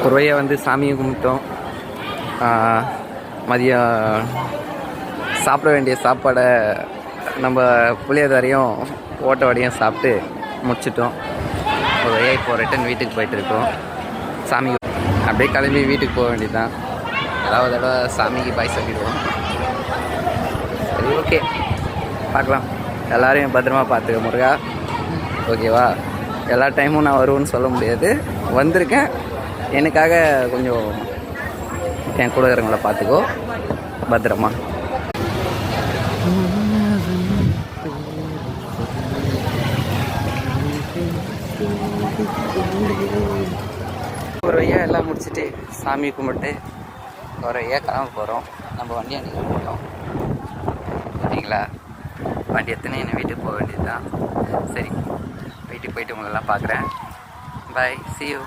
ஒரு வழியாக வந்து சாமியை கும்பிட்டோம். மதியம் சாப்பிட வேண்டிய சாப்பாடை நம்ம புளியோதரையும் ஓட்ட வடையும் சாப்பிட்டு முடிச்சிட்டோம். ஒரு வழியாக இப்போ ரிட்டன் வீட்டுக்கு போயிட்டுருக்கோம். சாமி அப்படியே கிளம்பி வீட்டுக்கு போக வேண்டியது தான். ஏதாவது தடவை சாமிக்கு பாய் சொல்லிடுவோம். சரி, ஓகே, பார்க்கலாம். எல்லோரையும் பத்திரமா பார்த்துக்க முருகா, ஓகேவா? எல்லா டைமும் நான் வருவேன்னு சொல்ல முடியாது. வந்திருக்கேன், எனக்காக கொஞ்சம் என் கூட இருக்கிறவங்கள பார்த்துக்கோ பத்திரமா. ஒரு வழியாக எல்லாம் முடிச்சுட்டு சாமி கும்பிட்டு ஒரு வழியாக கிளம்ப போகிறோம். நம்ம வண்டி அன்றைக்கி போட்டோம், சரிங்களா? வண்டி எத்தனை என்ன வீட்டுக்கு போக வேண்டியது தான். சரி, வீட்டுக்கு போயிட்டு உங்களெல்லாம் பார்க்குறேன். பாய், see you.